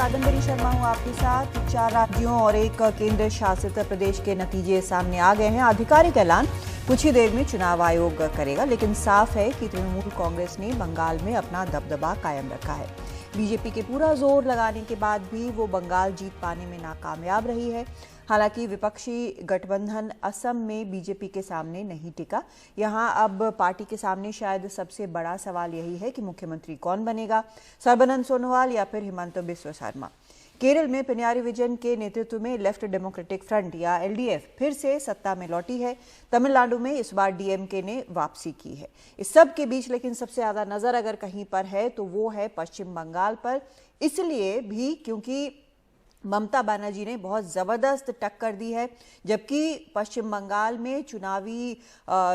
कादम्बरी शर्मा हूं आपके साथ। 4 राज्यों और एक केंद्र शासित प्रदेश के नतीजे सामने आ गए हैं। आधिकारिक ऐलान कुछ ही देर में चुनाव आयोग करेगा, लेकिन साफ है कि तृणमूल कांग्रेस ने बंगाल में अपना दबदबा कायम रखा है। बीजेपी के पूरा जोर लगाने के बाद भी वो बंगाल जीत पाने में नाकामयाब रही है। हालांकि विपक्षी गठबंधन असम में बीजेपी के सामने नहीं टिका। यहां अब पार्टी के सामने शायद सबसे बड़ा सवाल यही है कि मुख्यमंत्री कौन बनेगा, सर्बानंद सोनोवाल या फिर हिमंता बिस्वा शर्मा। केरल में पिनाराई विजयन के नेतृत्व में लेफ्ट डेमोक्रेटिक फ्रंट या एलडीएफ फिर से सत्ता में लौटी है। तमिलनाडु में इस बार डीएमके ने वापसी की है। इस सब के बीच लेकिन सबसे ज्यादा नजर अगर कहीं पर है तो वो है पश्चिम बंगाल पर, इसलिए भी क्योंकि ममता बनर्जी ने बहुत जबरदस्त टक्कर दी है। जबकि पश्चिम बंगाल में चुनावी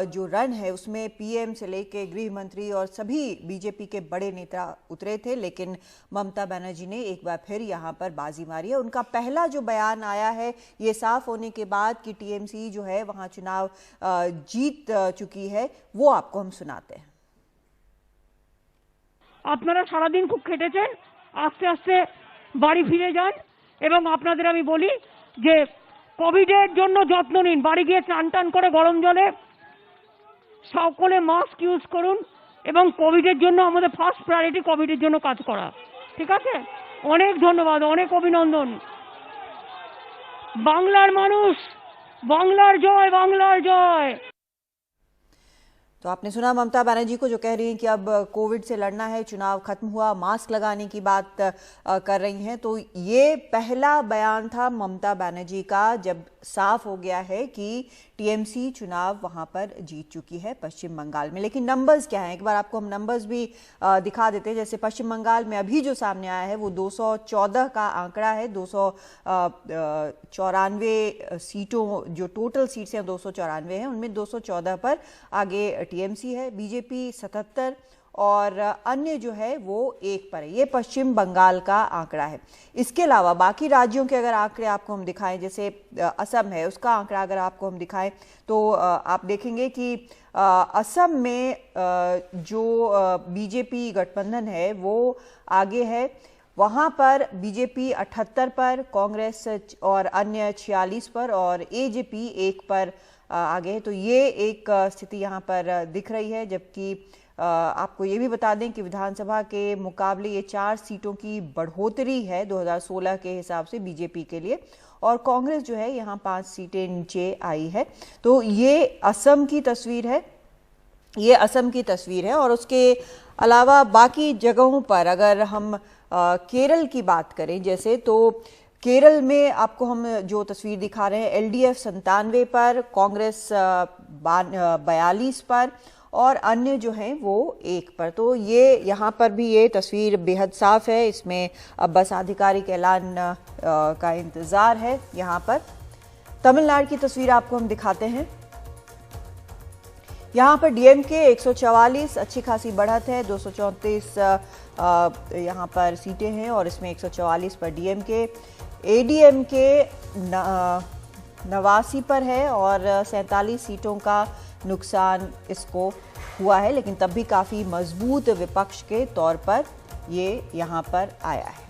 जो रण है उसमें पीएम से लेकर गृह मंत्री और सभी बीजेपी के बड़े नेता उतरे थे, लेकिन ममता बनर्जी ने एक बार फिर यहां पर बाजी मारी है। उनका पहला जो बयान आया है ये साफ होने के बाद कि टीएमसी जो है वहां चुनाव जीत चुकी है, वो आपको हम सुनाते हैं। আপনারা সারাদিন খুব খেটেছেন, আস্তে আস্তে বাড়ি ফিরে যান এবং আপনাদের আমি বলি যে কোভিডের জন্য যত্ন নিন। বাড়ি গিয়ে চান টান করে গরম জলে সকলে মাস্ক ইউজ করুন এবং কোভিডের জন্য আমাদের ফার্স্ট প্রায়োরিটি কোভিডের জন্য কাজ করা। ঠিক আছে, অনেক ধন্যবাদ, অনেক অভিনন্দন। বাংলার মানুষ, বাংলার জয়, বাংলার জয়। तो आपने सुना ममता बनर्जी को जो कह रही हैं कि अब कोविड से लड़ना है, चुनाव खत्म हुआ, मास्क लगाने की बात कर रही हैं। तो ये पहला बयान था ममता बनर्जी का जब साफ हो गया है कि टीएमसी चुनाव वहां पर जीत चुकी है पश्चिम बंगाल में। लेकिन नंबर्स क्या हैं, एक बार आपको हम नंबर्स भी दिखा देते हैं। जैसे पश्चिम बंगाल में अभी जो सामने आया है वो 214 का आंकड़ा है। 294 सीटों, जो टोटल सीट्स हैं 294 हैं, उनमें 214 पर आगे टीएमसी है, बीजेपी 77 और अन्य जो है वो 1 पर है। ये पश्चिम बंगाल का आंकड़ा है। इसके अलावा बाकी राज्यों के अगर आंकड़े आपको हम दिखाएं, जैसे असम है उसका आंकड़ा अगर आपको हम दिखाएं तो आप देखेंगे कि असम में जो बीजेपी गठबंधन है वो आगे है। वहां पर बीजेपी 78 पर, कांग्रेस और अन्य 46 पर और एजेपी 1 पर आगे है। तो ये एक स्थिति यहाँ पर दिख रही है। जबकि आपको ये भी बता दें कि विधानसभा के मुकाबले ये 4 सीटों की बढ़ोतरी है 2016 के हिसाब से बीजेपी के लिए, और कांग्रेस जो है यहाँ 5 सीटें नीचे आई है। तो ये असम की तस्वीर है, ये असम की तस्वीर है। और उसके अलावा बाकी जगहों पर अगर हम केरल की बात करें जैसे, तो केरल में आपको हम जो तस्वीर दिखा रहे हैं, एलडीएफ 97 पर, कांग्रेस 42 पर और अन्य जो हैं वो 1 पर। तो ये यहाँ पर भी ये तस्वीर बेहद साफ है। इसमें अब बस आधिकारिक ऐलान का इंतजार है। यहाँ पर तमिलनाडु की तस्वीर आपको हम दिखाते हैं। यहाँ पर डीएमके 144, अच्छी खासी बढ़त है, 234 यहाँ पर सीटें हैं और इसमें 144 पर डीएमके। एडीएमके 89 पर है और 47 सीटों का नुकसान इसको हुआ है, लेकिन तब भी काफ़ी मजबूत विपक्ष के तौर पर ये यहाँ पर आया है।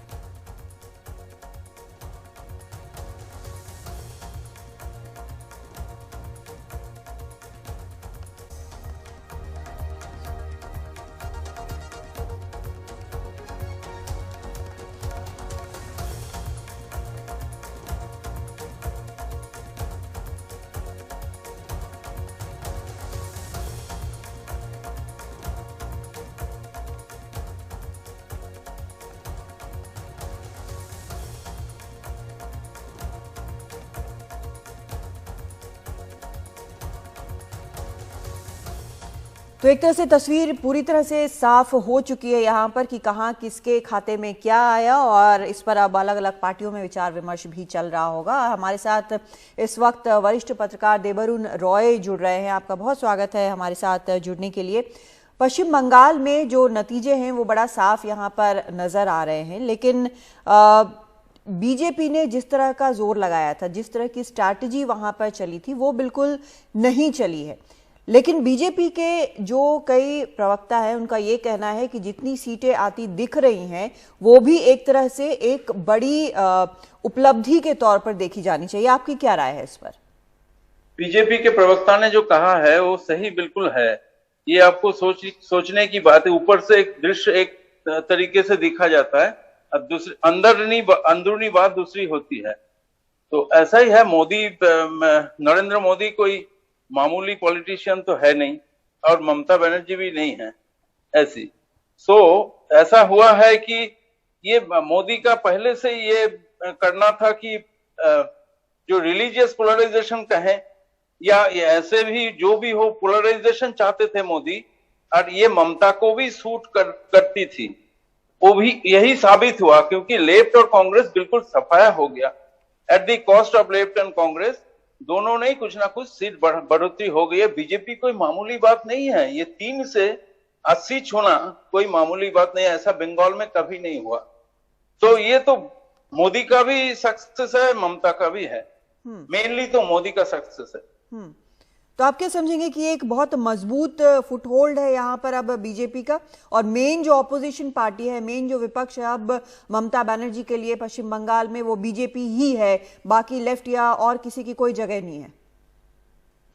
तो एक तरह से तस्वीर पूरी तरह से साफ हो चुकी है यहाँ पर कि कहाँ किसके खाते में क्या आया, और इस पर अब अलग अलग पार्टियों में विचार विमर्श भी चल रहा होगा। हमारे साथ इस वक्त वरिष्ठ पत्रकार देबरुन रॉय जुड़ रहे हैं। आपका बहुत स्वागत है हमारे साथ जुड़ने के लिए। पश्चिम बंगाल में जो नतीजे हैं वो बड़ा साफ यहाँ पर नजर आ रहे हैं, लेकिन बीजेपी ने जिस तरह का जोर लगाया था, जिस तरह की स्ट्रैटेजी वहां पर चली थी, वो बिल्कुल नहीं चली है। लेकिन बीजेपी के जो कई प्रवक्ता है उनका ये कहना है कि जितनी सीटें आती दिख रही हैं वो भी एक तरह से एक बड़ी उपलब्धि के तौर पर देखी जानी चाहिए। आपकी क्या राय है इस पर? बीजेपी के प्रवक्ता ने जो कहा है वो सही बिल्कुल है। ये आपको सोचने की बात है। ऊपर से एक दृश्य एक तरीके से दिखा जाता है, अब दूसरी अंदरूनी बात दूसरी होती है। तो ऐसा ही है। नरेंद्र मोदी कोई मामूली पॉलिटिशियन तो है नहीं और ममता बनर्जी भी नहीं है ऐसी। ऐसा हुआ है कि ये मोदी का पहले से ये करना था कि जो रिलीजियस पोलराइजेशन कहें या ये ऐसे भी जो भी हो, पोलराइजेशन चाहते थे मोदी, और ये ममता को भी सूट करती थी। वो भी यही साबित हुआ, क्योंकि लेफ्ट और कांग्रेस बिल्कुल सफाया हो गया। At the cost of left and Congress दोनों ने कुछ ना कुछ सीट बढ़ोतरी हो गई है। बीजेपी कोई मामूली बात नहीं है। ये 3 से 80 छूना कोई मामूली बात नहीं है। ऐसा बंगाल में कभी नहीं हुआ। तो ये तो मोदी का भी सक्सेस है, ममता का भी है। मेनली तो मोदी का सक्सेस है। तो आप क्या समझेंगे कि एक बहुत मजबूत फुटहोल्ड है यहाँ पर अब बीजेपी का, और मेन जो ऑपोजिशन पार्टी है, मेन जो विपक्ष है अब ममता बनर्जी के लिए पश्चिम बंगाल में वो बीजेपी ही है, बाकी लेफ्ट या और किसी की कोई जगह नहीं है?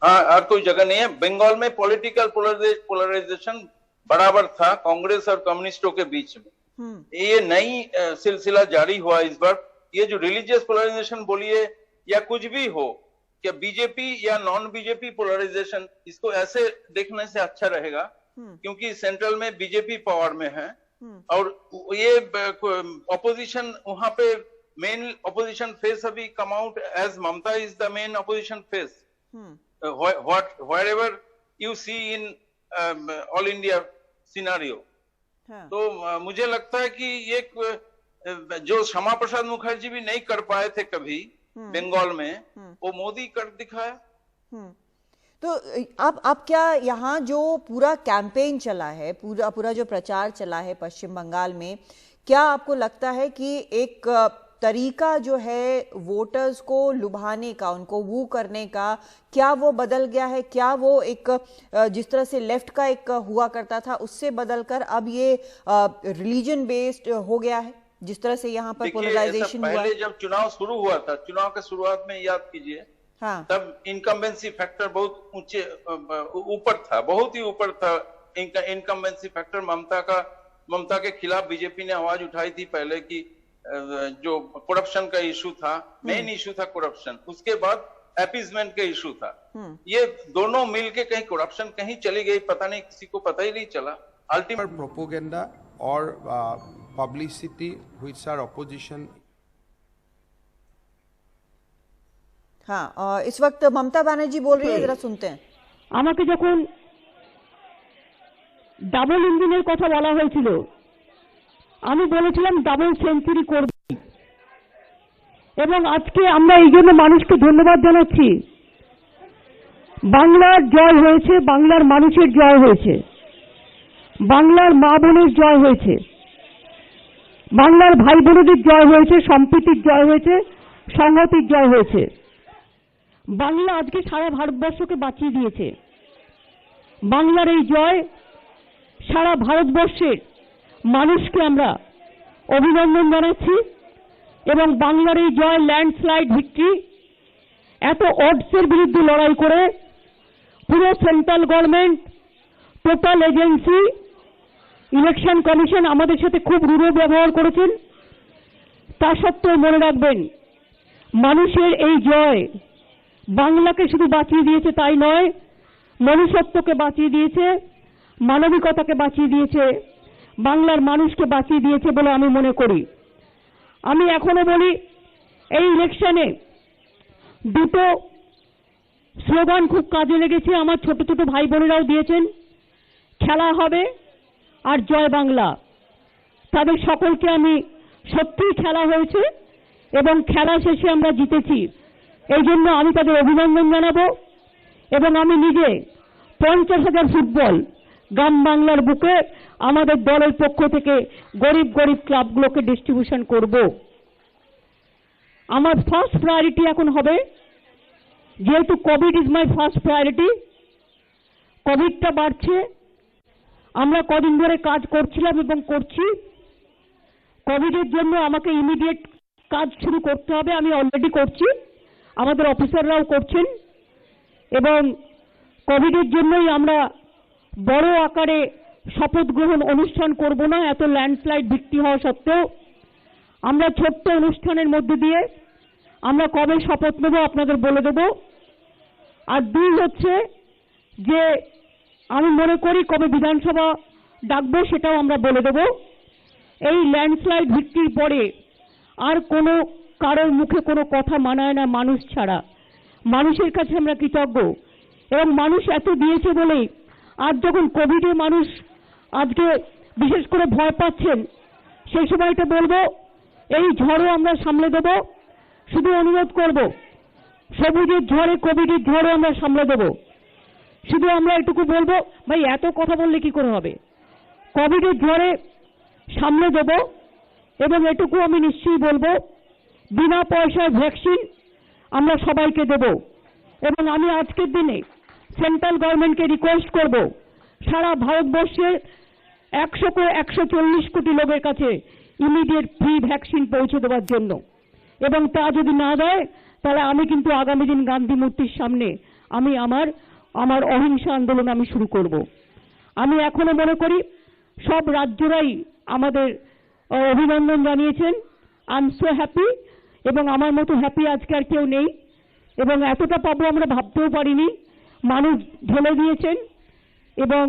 हाँ, और कोई जगह नहीं है। बंगाल में पॉलिटिकल पोलराइजेशन बराबर था कांग्रेस और कम्युनिस्टों के बीच में। ये नई सिलसिला जारी हुआ इस बार। ये जो रिलीजियस पोलराइजेशन बोलिए या कुछ भी हो, क्या बीजेपी या नॉन बीजेपी पोलराइजेशन, इसको ऐसे देखने से अच्छा रहेगा क्योंकि सेंट्रल में बीजेपी पावर में है और ये ऑपोजिशन वहां पे मेन ऑपोजिशन फेस अभी come out as Mamata is the main opposition face wherever you see in all India scenario. तो मुझे लगता है कि ये जो श्यामा प्रसाद मुखर्जी भी नहीं कर पाए थे कभी बंगाल में, वो मोदी कर दिखाया। तो आप क्या यहाँ जो पूरा कैंपेन चला है, पूरा जो प्रचार चला है पश्चिम बंगाल में, क्या आपको लगता है कि एक तरीका जो है वोटर्स को लुभाने का, उनको वू करने का, क्या वो बदल गया है? क्या वो एक जिस तरह से लेफ्ट का एक हुआ करता था उससे बदलकर अब ये रिलीजन बेस्ड हो गया है, जिस तरह से यहाँ पर पोलराइजेशन हुआ? पहले जब चुनाव शुरू हुआ था, चुनाव के शुरुआत में याद कीजिए, हाँ, तब इनकम्बेंसी फैक्टर बहुत ऊंचे ऊपर था, बहुत ही ऊपर था इनकम्बेंसी फैक्टर। ममता के खिलाफ बीजेपी ने आवाज उठाई थी पहले कि जो करप्शन का इशू था, मेन इशू था करप्शन, उसके बाद अपीजमेंट का इशू था। ये दोनों मिलके कहीं करप्शन कहीं चली गई, पता नहीं, किसी को पता ही नहीं चला। अल्टीमेट प्रोपोगेंडा और पब्लिसिटी व्हिच आर ऑपोजिशन। हाँ, इस वक्त ममता बनर्जी बोल रही है, जरा सुनते हैं। আমাকে যখন ডাবল ইঞ্জিনের কথা বলা হয়েছিল, আমি বলেছিলাম ডাবল সেঞ্চুরি করব, এবং আজকে আমরা এই জন্য মানুষকে ধন্যবাদ জানাচ্ছি। বাংলার জয় হয়েছে, বাংলার মানুষের জয় হয়েছে, বাংলার মা বোনের জয় হয়েছে, বাংলার ভাই বোনদের জয় হয়েছে, সম্প্রীতির জয় হয়েছে, সংহতির জয় হয়েছে। বাংলা আজকে সারা ভারতবর্ষকে বাঁচিয়ে দিয়েছে। বাংলার এই জয় সারা ভারতবর্ষের মানুষকে আমরা অভিনন্দন জানাচ্ছি, এবং বাংলার এই জয় ল্যান্ডস্লাইড ভিক্টরি। এত অডসের বিরুদ্ধে লড়াই করে পুরো central government, total agency, election commission আমাদের সাথে খুব রূঢ় ব্যবহার করেছেন। তা সত্ত্বেও মনে রাখবেন, মানুষের এই জয় বাংলাকে শুধু বাঁচিয়ে দিয়েছে তাই নয়, মনুষ্যত্বকে বাঁচিয়ে দিয়েছে, মানবিকতাকে বাঁচিয়ে দিয়েছে, বাংলার মানুষকে বাঁচিয়ে দিয়েছে বলে আমি মনে করি। আমি এখনো বলি, এই ইলেকশনে দুটো স্লোগান খুব কাজে লেগেছে, আমার ছোট ছোট ভাই বোনেরাও দিয়েছেন, খেলা হবে আর জয় বাংলা। তাদের সকলকে আমি, সত্যিই খেলা হয়েছে এবং খেলা শেষে আমরা জিতেছি, এই জন্য আমি তাদের অভিনন্দন জানাবো। এবং আমি নিজে 50,000 ফুটবল গ্রাম বাংলার বুকে আমাদের দলের পক্ষ থেকে গরিব গরিব ক্লাবগুলোকে ডিস্ট্রিবিউশন করব। আমার ফার্স্ট প্রায়োরিটি এখন হবে, যেহেতু COVID is my first priority, কোভিডটা বাড়ছে, আমরা কদিন ধরে কাজ করছিলাম এবং করছি। কোভিডের জন্য আমাকে ইমিডিয়েট কাজ শুরু করতে হবে, আমি অলরেডি করছি, আমাদের অফিসাররাও করছেন। এবং কোভিডের জন্যই আমরা বড় আকারে শপথ গ্রহণ অনুষ্ঠান করব না, এত ল্যান্ডস্লাইড বৃষ্টি হওয়া সত্ত্বেও। আমরা ছোট্ট অনুষ্ঠানের মধ্যে দিয়ে আমরা কবে শপথ নেব আপনাদের বলে দেব। আর দুই হচ্ছে যে আমি মনে করি কবে বিধানসভা ডাকবো সেটাও আমরা বলে দেব। এই ল্যান্ডস্লাইড বৃষ্টির পরে আর কোনো কারোর মুখে কোনো কথা মানায় না মানুষ ছাড়া। মানুষের কাছে আমরা কৃতজ্ঞ এবং মানুষ এত দিয়েছে বলেই আজ যখন কোভিডে মানুষ আজকে বিশেষ করে ভয় পাচ্ছেন, সেই সময়টা বলবো এই ঝড়ও আমরা সামলে দেব। শুধু অনুরোধ করব, সবুজের ঝড়ে কোভিডের ঝড়ও আমরা সামলে দেব। শুধু আমরা এটুকু বলবো, ভাই এত কথা বললে কি করে হবে, কোভিডের ঝড়ে সামলে দেব। এবং এটুকু আমি নিশ্চয়ই বলবো, বিনা পয়সায় ভ্যাকসিন আমরা সবাইকে দেব। এবং আমি আজকের দিনে সেন্ট্রাল গভর্নমেন্টকে রিকোয়েস্ট করব, সারা ভারতবর্ষের 140 কোটি লোকের কাছে ইমিডিয়েট ফ্রি ভ্যাকসিন পৌঁছে দেওয়ার জন্য। এবং তা যদি না দেয় তাহলে আমি কিন্তু আগামী দিন গান্ধী মূর্তির সামনে আমি আমার অহিংসা আন্দোলন আমি শুরু করব। আমি এখনো মনে করি সব রাজ্যরাই আমাদের অভিনন্দন জানিয়েছেন। আই এম সো হ্যাপি, এবং আমার মতো হ্যাপি আজকে আর কেউ নেই। এবং এতটা পাবো আমরা ভাবতেও পারিনি। মানুষ ঢেলে দিয়েছেন এবং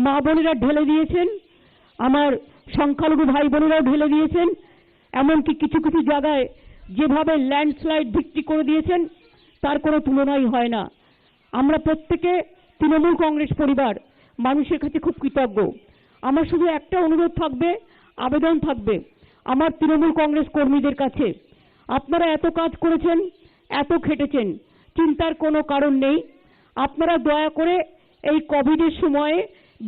মা বোনেরা ঢেলে দিয়েছেন, আমার সংখ্যালঘু ভাই বোনেরাও ঢেলে দিয়েছেন। এমনকি কিছু কিছু জায়গায় যেভাবে ল্যান্ডস্লাইড বৃষ্টি করে দিয়েছেন তার কোনো তুলনাই হয় না। আমরা প্রত্যেকে তৃণমূল কংগ্রেস পরিবার মানুষের কাছে খুব কৃতজ্ঞ। আমার শুধু একটা অনুরোধ থাকবে, আবেদন থাকবে আমার তৃণমূল কংগ্রেস কর্মীদের কাছে, আপনারা এত কাজ করেছেন, এত খেটেছেন, চিন্তার কোনো কারণ নেই। আপনারা দয়া করে এই কোভিডের সময়ে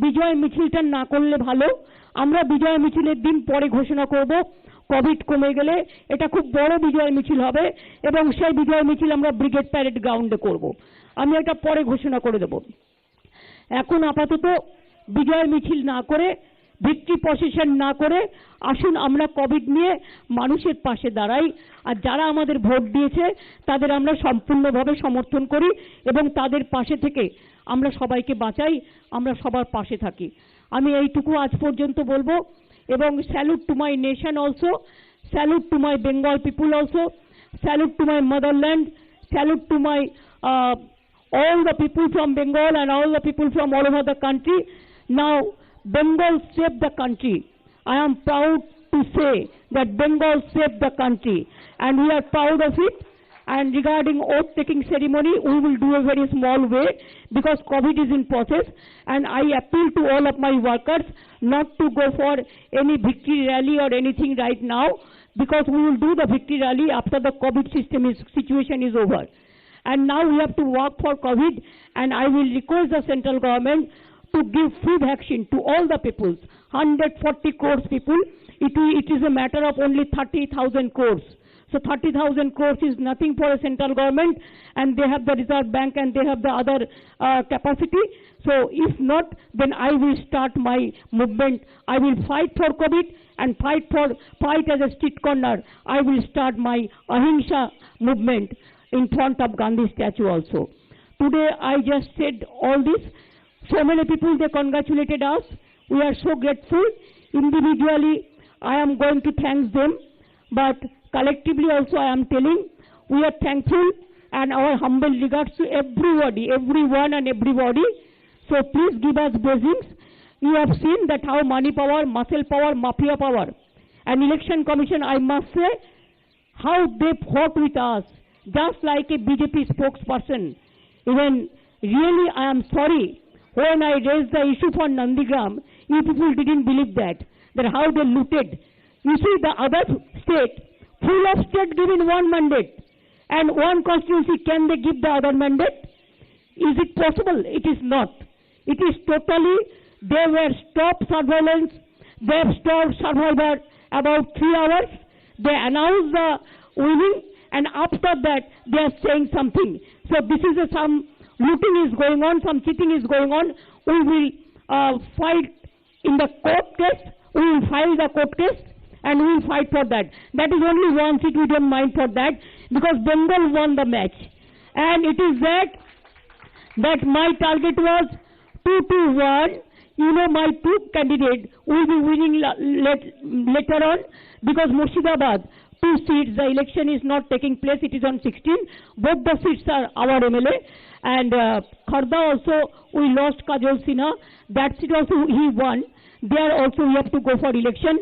বিজয় মিছিলটা না করলে ভালো। আমরা বিজয় মিছিলের দিন পরে ঘোষণা করব। কোভিড কমে গেলে এটা খুব বড় বিজয় মিছিল হবে এবং সেই বিজয় মিছিল আমরা ব্রিগেড প্যারেড গ্রাউন্ডে করব। আমি এটা পরে ঘোষণা করে দেব। এখন আপাতত বিজয় মিছিল না করে, ভিক্টরি প্রসেশন না করে আসুন আমরা কোভিড নিয়ে মানুষের পাশে দাঁড়াই। আর যারা আমাদের ভোট দিয়েছে তাদের আমরা সম্পূর্ণভাবে সমর্থন করি এবং তাদের পাশে থেকে আমরা সবাইকে বাঁচাই, আমরা সবার পাশে থাকি। আমি এইটুকু আজ পর্যন্ত বলবো। এবং salute to my nation also, salute to my Bengal people also, salute to my motherland, salute to my all the people from Bengal and all the people from all over the country. Now Bengal saved the country. I am proud to say that Bengal saved the country and we are proud of it. And regarding oath taking ceremony, we will do a very small way because COVID is in process, and I appeal to all of my workers not to go for any victory rally or anything right now, because we will do the victory rally after the COVID situation is over. And now we have to work for COVID, and I will request the central government to give free vaccine to all the peoples, 140 crores people. It is a matter of only 30,000 crores. So 30,000 crores is nothing for a central government, and they have the Reserve Bank and they have the other capacity. So if not, then I will start my movement. I will fight for COVID and fight as a street corner. I will start my Ahimsa movement in front of Gandhi statue also. Today I just said all this. So many people, they congratulated us. We are so grateful. Individually, I am going to thank them, but collectively also I am telling we are thankful and our humble regards to everybody, everyone and everybody. So please give us blessings. You have seen that how money power, muscle power, mafia power, and election commission, I must say, how they fought with us, just like a BJP spokesperson. Even really I am sorry, when I raised the issue for Nandigram, you people didn't believe that how they looted. You see, the other state, full of state given one mandate, and one constituency, can they give the other mandate? Is it possible? It is not. It is totally, they were stopped surveillance, they have stopped survivor about 3 hours, they announced the winning, and after that they are saying something. So this is some looting is going on, some cheating is going on. we will fight in the court case, we will file the court case and we will fight for that. That is only one seat, we don't mind for that, because Bengal won the match. And it is that my target was 2-1. You know, my two candidates will be winning later on, because Murshidabad, 2 seats, the election is not taking place, it is on 16. Both the seats are our MLA. And Kharda also, we lost Kajol Sinha. That seat also he won. There also we have to go for election.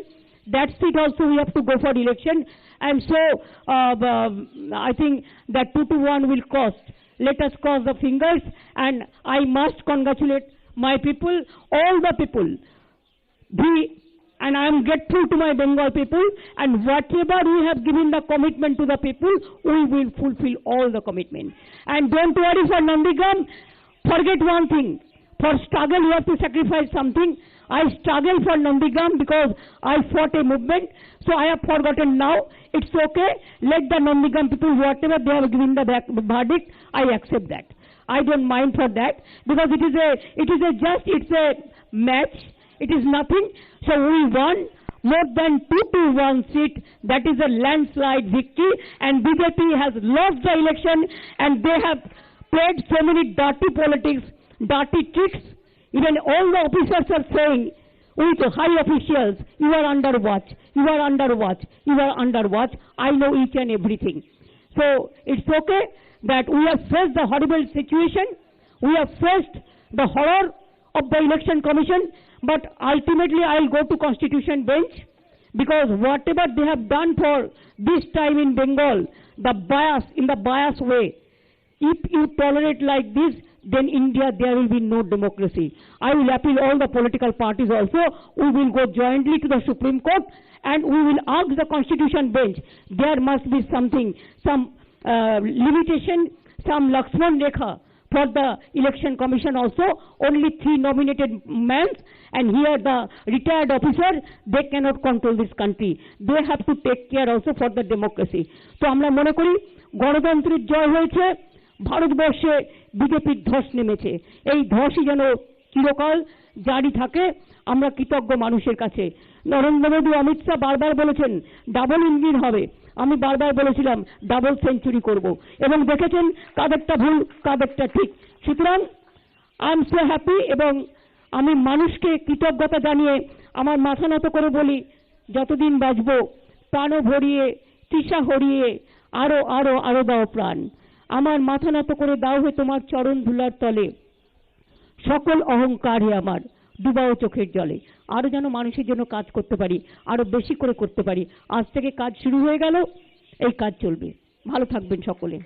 That seat also we have to go for election. And so I think that 2-1 will cost. Let us cross the fingers. And I must congratulate my people, all the people. And I am grateful to my Bengal people, and whatever we have given the commitment to the people, we will fulfill all the commitment. And don't worry for Nandigram, forget one thing. For struggle, you have to sacrifice something. I struggle for Nandigram because I fought a movement, so I have forgotten now. It's okay. Let the Nandigram people, whatever they have given the verdict, I accept that. I don't mind for that, because it's a match. It is nothing. So we won more than 2-1 seat. That is a landslide victory. And BJP has lost the election, and they have played so many dirty politics, dirty tricks. Even all the officers are saying, with high officials, you are under watch, you are under watch, you are under watch. I know each and everything. So it's okay that we have faced the horrible situation. We have faced the horror of the election commission. But ultimately, I'll go to Constitution bench, because whatever they have done for this time in Bengal, in the bias way, if you tolerate like this, then India, there will be no democracy. I will appeal all the political parties also. We will go jointly to the Supreme Court, and we will ask the Constitution bench. There must be something, some limitation, some Lakshman Rekha for the election commission also. Only 3 nominated men, and here the retired officer, they cannot control this country. They have to take care also for the democracy. So আমরা মনে করি গণতন্ত্রের জয় হয়েছে, ভারতবর্ষে বিজেপির ধস নেমেছে। এই ধসই যেন চিরকাল জারি থাকে, আমরা কৃতজ্ঞ মানুষের কাছে। নরেন্দ্র মোদী, অমিত শাহ বারবার বলেছেন ডাবল ইঞ্জিন হবে। আমি বারবার বলেছিলাম ডাবল সেঞ্চুরি করব, এবং দেখেছেন কাদেরটা ভুল কাদেরটা ঠিক। সুতরাং আই এম সো হ্যাপি, এবং আমি মানুষকে কৃতজ্ঞতা জানিয়ে আমার মাথা নত করে বলি, যতদিন বাঁচবো প্রাণ ভরিয়ে তৃষা হরিয়ে আরো আরো আরো দাও প্রাণ। আমার মাথা নত করে দাও হে তোমার চরণ ধুলার তলে, সকল অহংকারই আমার ডুবাও চোখের জলে। আরো যেন মানুষের জন্য কাজ করতে পারি, আরো বেশি করে করতে পারি। আজ থেকে কাজ শুরু হয়ে গেল, এই কাজ চলবে। ভালো থাকবেন সকলে।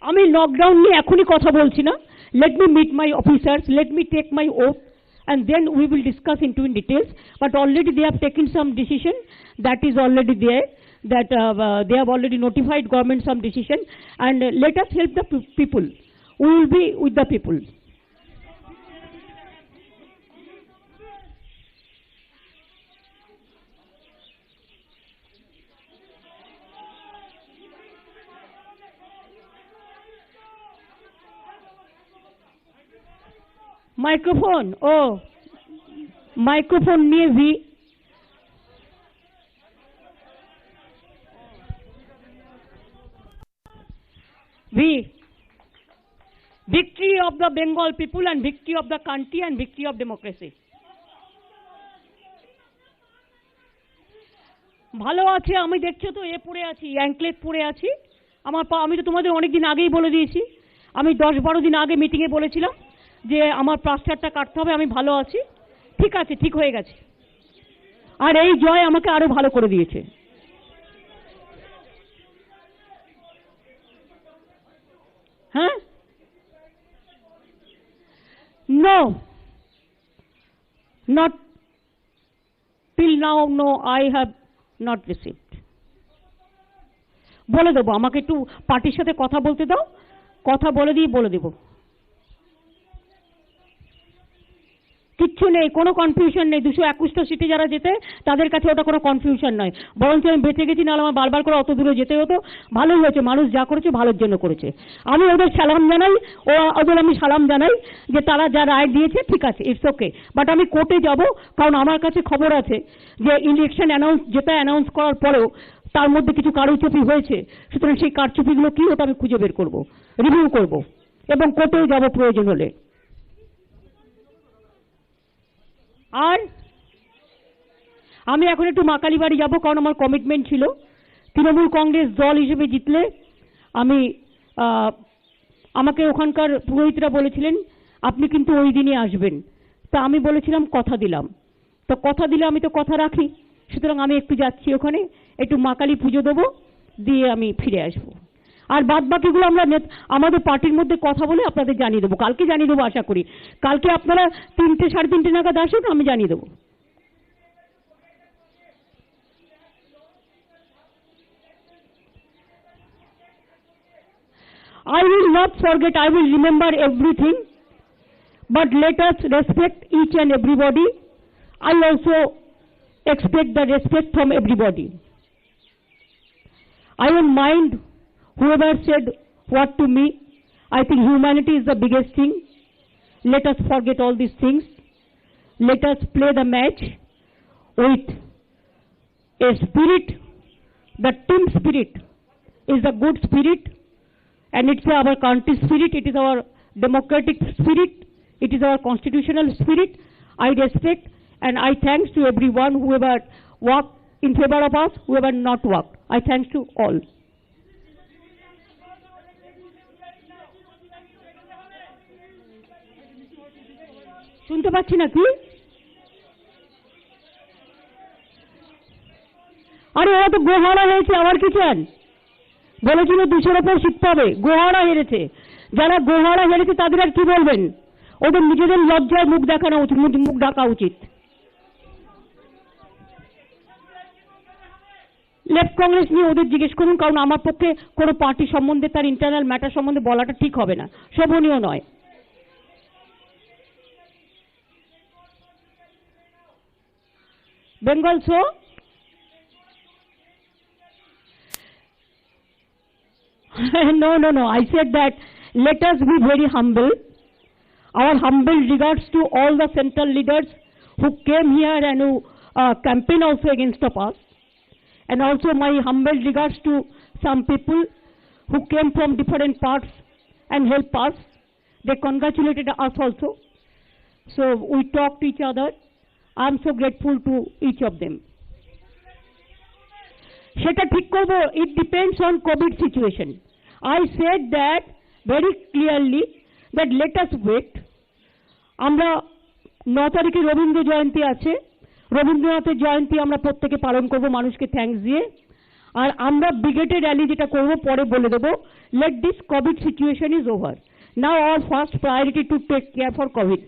আমি লকডাউন নিয়ে এখনই কথা বলছি না। Let me meet my officers, let me take my oath, and then we will discuss into in details. But already they have taken some decision, that is already there, that they have already notified government some decision, and let us help the people. We will be with the people. Microphone, oh, microphone near V. Victory of the Bengal people, and victory of the country, and victory of democracy. ভালো আছে, আমি দেখছো তো এ পড়ে আছি, anklet পড়ে আছি। আমি তো তোমাদের অনেক দিন আগেই বলে দিয়েছি, আমি 10-12 দিন আগে মিটিংয়ে বলেছিলাম যে আমার প্লাস্টারটা কাটতে হবে। আমি ভালো আছি, ঠিক আছে, ঠিক হয়ে গেছে। আর এই জয় আমাকে আরো ভালো করে দিয়েছে। হ্যাঁ, no, not till now, no, I have not received. বলে দেবো, আমাকে একটু পার্টির সাথে কথা বলতে দাও, কথা বলে দিয়ে বলে দেবো। কিচ্ছু নেই, কোনো কনফিউশন নেই। 221টা সিটে যারা যেতে তাদের কাছে ওটা কোনো কনফিউশন নয়, বরঞ্চ আমি বেঁচে গেছি, নাহলে আমার বারবার করে অত দূরে যেতে হতো। ভালোই হয়েছে, মানুষ যা করেছে ভালোর জন্য করেছে। আমি ওদের সালাম জানাই, ওদের আমি সালাম জানাই যে তারা যা রায় দিয়েছে ঠিক আছে, ইটস ওকে। বাট আমি কোর্টে যাব, কারণ আমার কাছে খবর আছে যে ইলেকশন যেটা অ্যানাউন্স করার পরেও তার মধ্যে কিছু কারচুপি হয়েছে। সুতরাং সেই কারচুপিগুলো কি ওটা আমি খুঁজে বের করব, রিভিউ করব, এবং কোর্টেও যাব প্রয়োজন হলে। আর আমি এখন একটু মাকালি বাড়ি যাবো, কারণ আমার কমিটমেন্ট ছিল তৃণমূল কংগ্রেস দল হিসেবে জিতলে আমি আমাকে ওখানকার পুরোহিতরা বলেছিলেন আপনি কিন্তু ওই দিনই আসবেন। তা আমি বলেছিলাম কথা দিলাম, তো কথা দিলে আমি তো কথা রাখি। সুতরাং আমি একটু যাচ্ছি ওখানে, একটু মাকালি পুজো দেবো, দিয়ে আমি ফিরে আসবো। আর বাদ বাকিগুলো আমরা আমাদের পার্টির মধ্যে কথা বলে আপনাদের জানিয়ে দেবো, কালকে জানিয়ে দেবো আশা করি। কালকে আপনারা 3টে 3:30 নাগাদ আসুন, আমি জানিয়ে দেবো। I will not forget, I will remember everything, but let us respect each and everybody. I also expect the respect from everybody. I don't mind whoever said what to me. I think humanity is the biggest thing. Let us forget all these things. Let us play the match with a spirit. The team spirit is a good spirit, and it's our country spirit, it is our democratic spirit, it is our constitutional spirit. I respect and I thanks to everyone whoever worked in favor of us, whoever not worked. I thanks to all. শুনতে পাচ্ছি না কি? আরে ওরা তো গোহারা হয়েছে, আবার কি চান? বলেছিল 200-র উপর সিট পাবে, গোহারা হেরেছে। যারা গোহারা হেরেছে তাদের আর কি বলবেন? ওদের নিজেদের লজ্জায় মুখ দেখানো উচিত, মুখ ঢাকা উচিত। লেফট কংগ্রেস নিয়ে ওদের জিজ্ঞেস করুন, কারণ আমার পক্ষে কোনো পার্টি সম্বন্ধে, তার ইন্টারনাল ম্যাটার সম্বন্ধে বলাটা ঠিক হবে না, শোভনীয় নয়। Bengal show No. I said that let us be very humble. Our humble regards to all the central leaders who came here and who campaign also against of us. And also my humble regards to some people who came from different parts and helped us. They congratulated us also. So we talked to each other. I am so grateful to each of them. সেটা ঠিক করব, it depends on COVID situation. I said that very clearly that let us wait. আমরা 9 তারিখে রবীন্দ্র জয়ন্তী আছে, রবীন্দ্রনাথের জয়ন্তী আমরা প্রত্যেকে পালন করব মানুষকে থ্যাঙ্কস দিয়ে। আর আমরা ব্রিগেডের র্যালি যেটা করব পরে বলে দেবো। let this COVID situation is over. Now our first priority to take care for COVID.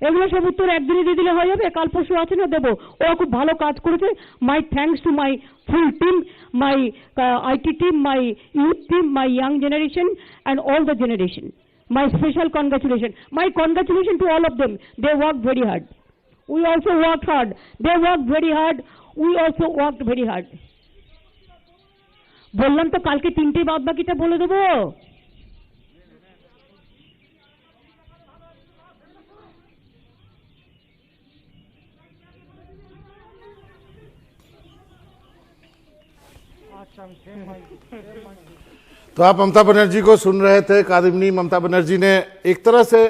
এগুলো সব উত্তর একদিনে দিয়ে দিলে হয়ে যাবে, কাল পরশু আছে না দেবো। ওরা খুব ভালো কাজ করেছে। My thanks to my full team, my IT team, my youth team, my young generation and all the generation. My special congratulation, my congratulation to all of them. They work very hard, we also work hard. They work very hard, we also work very hard. বললাম তো কালকে 3টে বাদ বাকিটা বলে দেবো। तो आप ममता बनर्जी को सुन रहे थे। कादिमनी ममता बनर्जी ने एक तरह से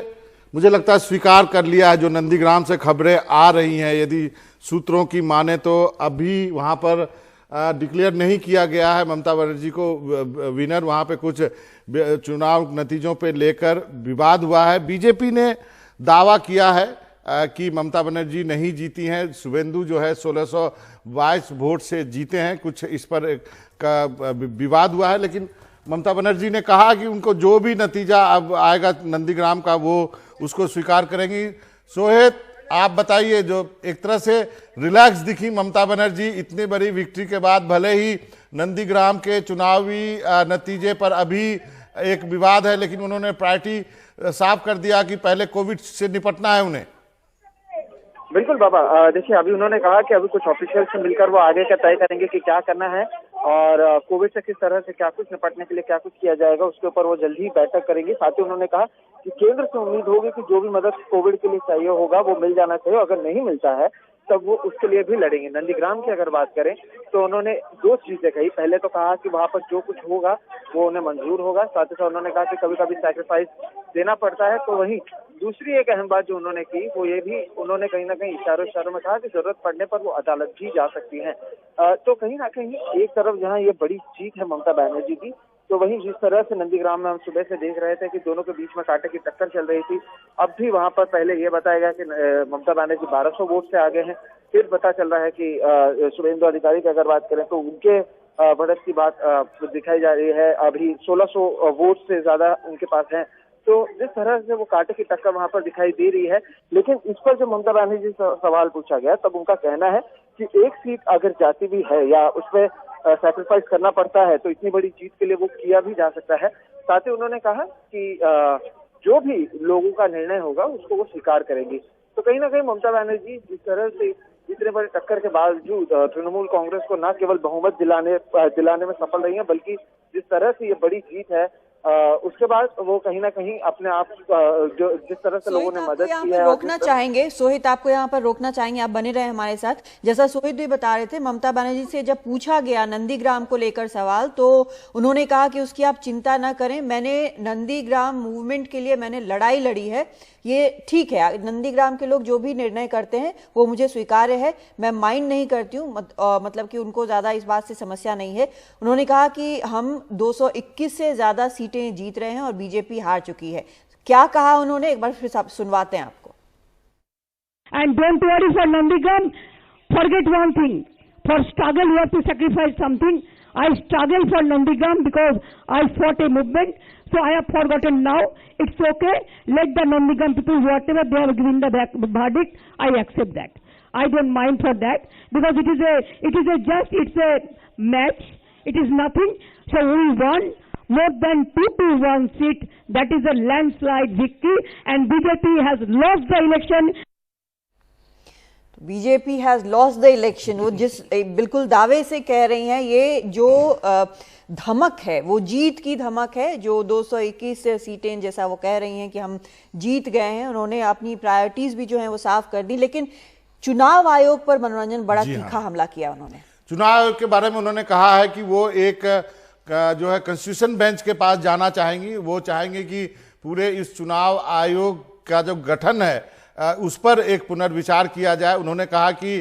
मुझे लगता है स्वीकार कर लिया है जो नंदीग्राम से खबरें आ रही हैं, यदि सूत्रों की माने तो अभी वहां पर डिक्लेयर नहीं किया गया है ममता बनर्जी को विनर। वहां पे कुछ चुनाव नतीजों पे लेकर विवाद हुआ है। बीजेपी ने दावा किया है कि ममता बनर्जी नहीं जीती हैं, शुभेंदु जो है 1622 वोट से जीते हैं। कुछ इस पर का विवाद हुआ है, लेकिन ममता बनर्जी ने कहा कि उनको जो भी नतीजा अब आएगा नंदीग्राम का वो उसको स्वीकार करेंगी। सोहेत, आप बताइए, जो एक तरह से रिलैक्स दिखी ममता बनर्जी इतनी बड़ी विक्ट्री के बाद, भले ही नंदीग्राम के चुनावी नतीजे पर अभी एक विवाद है, लेकिन उन्होंने प्रायोरिटी साफ कर दिया कि पहले कोविड से निपटना है उन्हें। बिल्कुल बाबा, देखिए अभी उन्होंने कहा कि अभी कुछ ऑफिशियल से मिलकर वो आगे का तय करेंगे कि क्या करना है और कोविड से किस तरह से क्या कुछ निपटने के लिए क्या कुछ किया जाएगा, उसके ऊपर वो जल्द ही बैठक करेंगे। साथ ही उन्होंने कहा कि केंद्र से उम्मीद होगी कि जो भी मदद कोविड के लिए चाहिए होगा वो मिल जाना चाहिए, अगर नहीं मिलता है तब वो उसके लिए भी लड़ेंगे। नंदीग्राम की अगर बात करें तो उन्होंने दो चीजें कही। पहले तो कहा कि वहां पर जो कुछ होगा वो उन्हें मंजूर होगा, साथ ही साथ उन्होंने कहा कि कभी कभी सैक्रिफाइस देना पड़ता है। तो वहीं दूसरी एक अहम बात जो उन्होंने की वो ये भी उन्होंने कहीं ना कहीं इशारों में कहा कि जरूरत पड़ने पर वो अदालत भी जा सकती है। तो कहीं ना कहीं एक तरफ जहां ये बड़ी जीत है ममता बनर्जी की, तो वहीं जिस तरह से नंदीग्राम में हम सुबह से देख रहे थे कि दोनों के बीच में कांटे की टक्कर चल रही थी, अब भी वहां पर पहले ये बताया गया कि ममता बनर्जी 1200 वोट से आगे हैं, फिर पता चल रहा है कि शुभेंदु अधिकारी की अगर बात करें तो उनके बढ़त की बात दिखाई जा रही है, अभी 1600 वोट से ज्यादा उनके पास है। तो जिस तरह से वो कांटे की टक्कर वहां पर दिखाई दे रही है, लेकिन इस पर जब ममता बनर्जी से सवाल पूछा गया तब उनका कहना है कि एक सीट अगर जाती भी है या उसमें सैक्रिफाइस करना पड़ता है तो इतनी बड़ी जीत के लिए वो किया भी जा सकता है। साथ ही उन्होंने कहा कि जो भी लोगों का निर्णय होगा उसको वो स्वीकार करेंगी। तो कहीं ना कहीं ममता बनर्जी जिस तरह से इतने बड़े टक्कर के बावजूद तृणमूल कांग्रेस को न केवल बहुमत दिलाने में सफल रही है, बल्कि जिस तरह से ये बड़ी जीत है उसके बाद वो कहीं ना कहीं अपने आप जो जिस तरह से लोगों ने मदद की है। रोकना चाहेंगे सोहित, आपको यहाँ पर रोकना चाहेंगे, आप बने रहे हमारे साथ। जैसा सोहित भी बता रहे थे, ममता बनर्जी से जब पूछा गया नंदीग्राम को लेकर सवाल तो उन्होंने कहा कि उसकी आप चिंता ना करें, मैंने नंदीग्राम मूवमेंट के लिए मैंने लड़ाई लड़ी है, ये ठीक है, नंदीग्राम के लोग जो भी निर्णय करते हैं वो मुझे स्वीकार्य है, मैं माइंड नहीं करती हूँ, मतलब कि उनको ज्यादा इस बात से समस्या नहीं है। उन्होंने कहा कि हम 221 से ज्यादा सीटें जीत रहे हैं और बीजेपी हार चुकी है। क्या कहा उन्होंने, एक बार फिर सुनवाते हैं आपको। And don't worry for Nandigram, forget one thing, for struggle you have to sacrifice something. I struggle for Nandigram because I fought a movement, so I have forgotten now. It's okay. Let the Nandigram people, whatever they have given the verdict, I accept that. I don't mind for that because it's a match. It is nothing. So we won more than 2-1 seat. That is a landslide victory, and BJP has lost the election. BJP has lost the election, वो जिस बिल्कुल दावे से कह रही हैं, ये जो धमक है वो जीत की धमक है, जो 221 सीटें जैसा वो कह रही हैं कि हम जीत गए हैं। उन्होंने अपनी प्रायोरिटीज भी जो है वो साफ कर दी, लेकिन चुनाव आयोग पर मनोरंजन बड़ा तीखा हमला किया उन्होंने। चुनाव आयोग के बारे में उन्होंने कहा है कि वो एक जो है कॉन्स्टिट्यूशन बेंच के पास जाना चाहेंगी, वो चाहेंगे कि पूरे इस चुनाव आयोग का जो गठन है उस पर एक पुनर्विचार किया जाए। उन्होंने कहा कि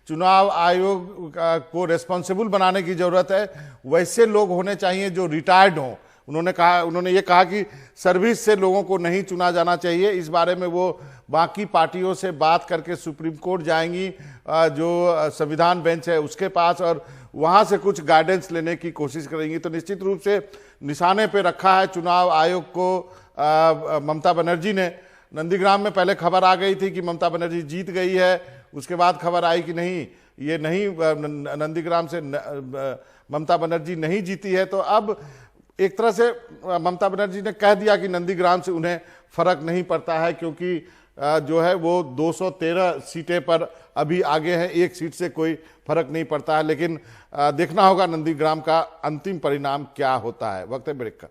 चुनाव आयोग को रेस्पॉन्सिबल बनाने की जरूरत है, वैसे लोग होने चाहिए जो रिटायर्ड हों। उन्होंने ये कहा कि सर्विस से लोगों को नहीं चुना जाना चाहिए। इस बारे में वो बाकी पार्टियों से बात करके सुप्रीम कोर्ट जाएंगी, जो संविधान बेंच है उसके पास, और वहां से कुछ गाइडेंस लेने की कोशिश करेंगी। तो निश्चित रूप से निशाने पे रखा है चुनाव आयोग को ममता बनर्जी ने। नंदीग्राम में पहले खबर आ गई थी कि ममता बनर्जी जीत गई है, उसके बाद खबर आई कि नहीं, ये नहीं, नंदीग्राम से ममता बनर्जी नहीं जीती है। तो अब एक तरह से ममता बनर्जी ने कह दिया कि नंदीग्राम से उन्हें फर्क नहीं पड़ता है, क्योंकि जो है वो 213 सीटें पर अभी आगे हैं, एक सीट से कोई फर्क नहीं पड़ता है। लेकिन देखना होगा नंदीग्राम का अंतिम परिणाम क्या होता है। वक्त है ब्रेक का।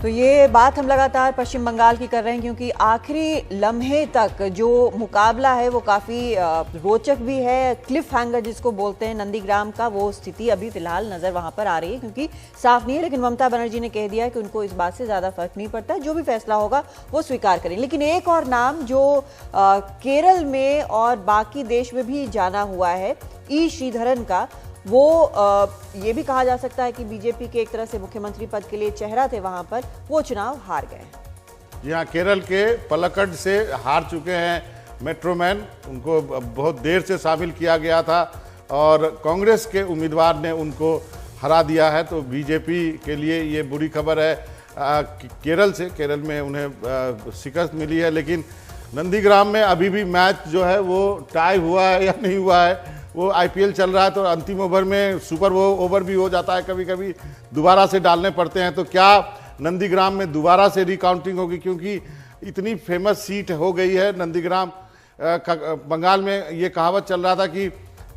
तो ये बात हम लगातार पश्चिम बंगाल की कर रहे हैं, क्योंकि आखिरी लम्हे तक जो मुकाबला है वो काफ़ी रोचक भी है। क्लिफ हैंगर जिसको बोलते हैं नंदीग्राम का, वो स्थिति अभी फिलहाल नज़र वहाँ पर आ रही है, क्योंकि साफ नहीं है। लेकिन ममता बनर्जी ने कह दिया है कि उनको इस बात से ज़्यादा फर्क नहीं पड़ता, जो भी फैसला होगा वो स्वीकार करें। लेकिन एक और नाम जो केरल में और बाकी देश में भी जाना हुआ है, ई श्रीधरन का, वो ये भी कहा जा सकता है कि बीजेपी के एक तरह से मुख्यमंत्री पद के लिए चेहरा थे वहां पर, वो चुनाव हार गए। जी हाँ, केरल के पलक्कड से हार चुके हैं मेट्रो मैन। उनको बहुत देर से शामिल किया गया था और कांग्रेस के उम्मीदवार ने उनको हरा दिया है। तो बीजेपी के लिए ये बुरी खबर है। केरल से, केरल में उन्हें शिकस्त मिली है, लेकिन नंदीग्राम में अभी भी मैच जो है वो टाई हुआ है या नहीं हुआ है। वो आईपीएल चल रहा है तो अंतिम ओवर में सुपर ओवर भी हो जाता है, कभी कभी दोबारा से डालने पड़ते हैं। तो क्या नंदीग्राम में दोबारा से रिकाउंटिंग होगी, क्योंकि इतनी फेमस सीट हो गई है नंदीग्राम। बंगाल में ये कहावत चल रहा था कि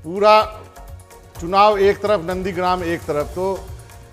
पूरा चुनाव एक तरफ, नंदीग्राम एक तरफ। तो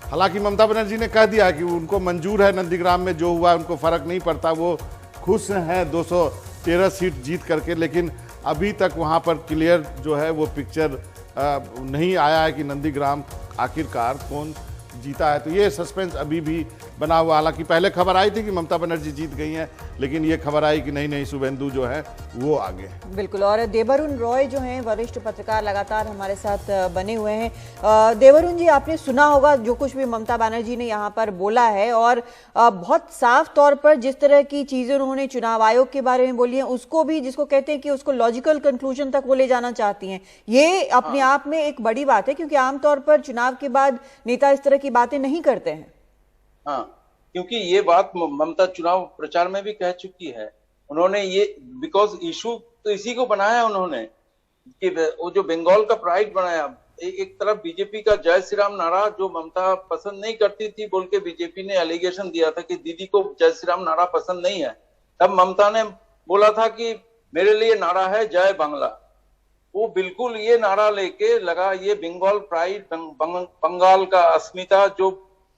हालांकि ममता बनर्जी ने कह दिया कि उनको मंजूर है, नंदीग्राम में जो हुआ उनको फर्क नहीं पड़ता, वो खुश हैं 213 सीट जीत करके। लेकिन अभी तक वहां पर क्लियर जो है वो पिक्चर नहीं आया है कि नंदीग्राम आखिरकार कौन जीता है। तो ये सस्पेंस अभी भी बना हुआ। हालांकि पहले खबर आई थी कि ममता बनर्जी जीत गई हैं, लेकिन ये खबर आई कि नहीं, शुभेंदु जो है वो आगे। बिल्कुल। और देवरुण रॉय जो हैं वरिष्ठ पत्रकार लगातार हमारे साथ बने हुए हैं। देवरुण जी, आपने सुना होगा जो कुछ भी ममता बनर्जी ने यहाँ पर बोला है, और बहुत साफ तौर पर जिस तरह की चीजें उन्होंने चुनाव आयोग के बारे में बोली है, उसको भी, जिसको कहते हैं कि उसको लॉजिकल कंक्लूजन तक वो ले जाना चाहती हैं। ये अपने आप में एक बड़ी बात है, क्योंकि आमतौर पर चुनाव के बाद नेता इस तरह की बातें नहीं करते हैं। हाँ, क्योंकि ये बात ममता चुनाव प्रचार में भी कह चुकी है। उन्होंने ये, बिकॉज इशू तो इसी को बनाया उन्होंने, कि वो जो बंगाल का प्राइड बनाया। एक तरफ बीजेपी का जय श्री राम नारा जो ममता पसंद नहीं करती थी बोल के बीजेपी ने एलिगेशन दिया था कि दीदी को जय श्री राम नारा पसंद नहीं है। तब ममता ने बोला था कि मेरे लिए नारा है जय बांग्ला। वो बिल्कुल ये नारा लेके लगा, ये बंगाल प्राइड, बंगाल का अस्मिता जो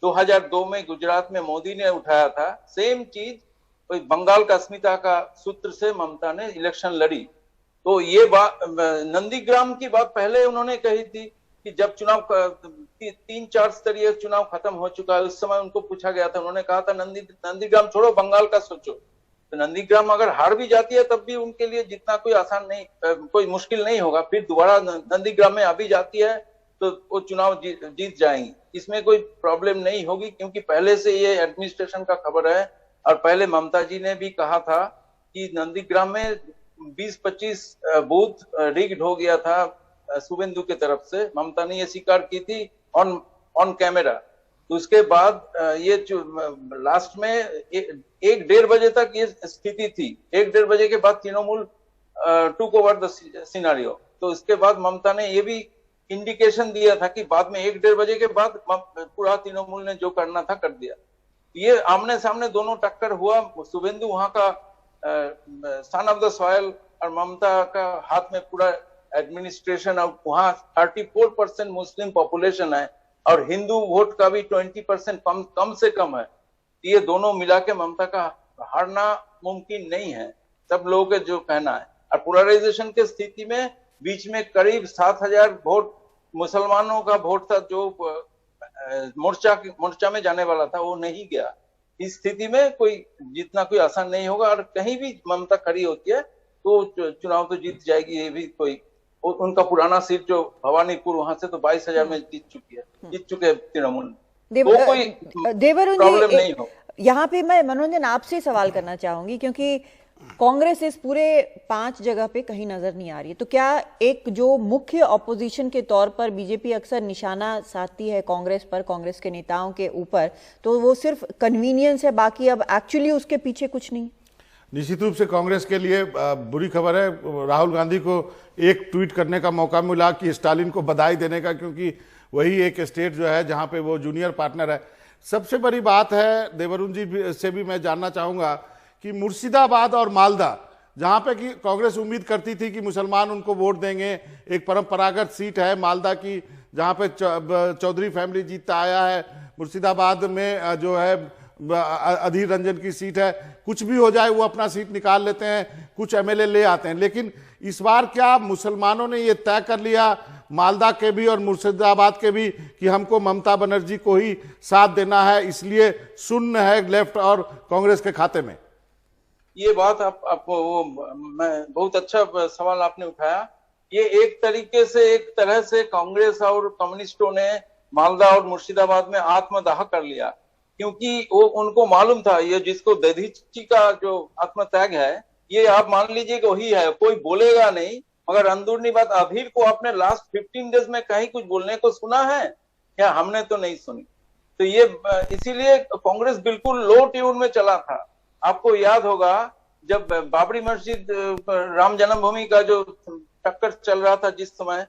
2002 में गुजरात में मोदी ने उठाया था, सेम चीज बंगाल का अस्मिता का सूत्र से ममता ने इलेक्शन लड़ी। तो ये बात, नंदीग्राम की बात पहले उन्होंने कही थी कि जब चुनाव 3-4 स्तरीय चुनाव खत्म हो चुका है, उस समय उनको पूछा गया था, उन्होंने कहा था नंदीग्राम छोड़ो, बंगाल का सोचो। तो नंदीग्राम अगर हार भी जाती है तब भी उनके लिए जितना कोई आसान नहीं, कोई मुश्किल नहीं होगा। फिर दोबारा नंदीग्राम में अभी जाती है तो वो चुनाव जीत जाएंगी, इसमें कोई प्रॉब्लम नहीं होगी, क्योंकि पहले से ये एडमिनिस्ट्रेशन का खबर है। और पहले ममता जी ने भी कहा था कि नंदीग्राम में 20-25 बूथ रिग्ड हो गया था शुभेंदु की तरफ से। ममता ने ये स्वीकार की थी ऑन कैमरा। तो उसके बाद ये लास्ट में 1-1:30 बजे तक ये स्थिति थी। 1-1:30 बजे के बाद Trinamool took over the scenario. तो इसके बाद ममता ने ये भी इंडिकेशन दिया था कि बाद में 1-1:30 बजे के बाद पूरा तृणमूल ने जो करना था कर दिया। ये आमने सामने दोनों टक्कर हुआ। शुभेंदु वहां का सन ऑफ द सॉयल और ममता का हाथ में पूरा एडमिनिस्ट्रेशन, और वहां 34% मुस्लिम पॉपुलेशन है और हिंदू वोट का भी 20% कम से कम है। ये दोनों मिला के ममता का हारना मुमकिन नहीं है, सब लोगों का जो कहना है। और पोलराइजेशन के स्थिति में बीच में करीब 7,000 वोट मुसलमानों का वोट था जो मोर्चा में जाने वाला था, वो नहीं गया। इस स्थिति में कोई जीतना कोई आसान नहीं होगा, और कहीं भी ममता खड़ी होती है तो चुनाव तो जीत जाएगी। ये भी कोई, उनका पुराना सीट जो भवानीपुर, वहां से तो 22,000 में जीत चुके तृणमूल। देवरुण जी, यहाँ पे मैं मनोरंजन आपसे सवाल करना चाहूंगी, क्योंकि कांग्रेस इस पूरे 5 जगह पे कहीं नजर नहीं आ रही है। तो क्या एक जो मुख्य ऑपोजिशन के तौर पर बीजेपी अक्सर निशाना साधती है कांग्रेस पर, कांग्रेस के नेताओं के ऊपर, तो वो सिर्फ कन्वीनियंस है, बाकी अब एक्चुअली उसके पीछे कुछ नहीं? निश्चित रूप से कांग्रेस के लिए बुरी खबर है। राहुल गांधी को एक ट्वीट करने का मौका मिला कि स्टालिन को बधाई देने का, क्योंकि वही एक स्टेट जो है जहां पे वो जूनियर पार्टनर है। सबसे बड़ी बात है, देवरुण जी से भी मैं जानना चाहूंगा कि मुर्शिदाबाद और मालदा, जहां पे कि कांग्रेस उम्मीद करती थी कि मुसलमान उनको वोट देंगे, एक परंपरागत सीट है मालदा की जहां पे चौधरी फैमिली जीतता आया है। मुर्शिदाबाद में जो है अधीर रंजन की सीट है, कुछ भी हो जाए वो अपना सीट निकाल लेते हैं, कुछ एमएलए ले आते हैं। लेकिन इस बार क्या मुसलमानों ने ये तय कर लिया, मालदा के भी और मुर्शिदाबाद के भी, कि हमको ममता बनर्जी को ही साथ देना है, इसलिए शून्य है लेफ्ट और कांग्रेस के खाते में? ये बात मैं बहुत अच्छा सवाल आपने उठाया। ये एक तरह से कांग्रेस और कम्युनिस्टों ने मालदा और मुर्शिदाबाद में आत्मदाह कर लिया, क्योंकि वो उनको मालूम था ये जिसको दधीची का जो आत्मत्याग है, ये आप मान लीजिए कि वही है, कोई बोलेगा नहीं। मगर अंदरूनी बात, अधीर को आपने लास्ट 15 डेज में कहीं कुछ बोलने को सुना है? या हमने तो नहीं सुनी। तो ये इसीलिए कांग्रेस बिल्कुल लो ट्यून में चला था। आपको याद होगा जब बाबरी मस्जिद राम जन्मभूमि का जो टक्कर चल रहा था जिस समय,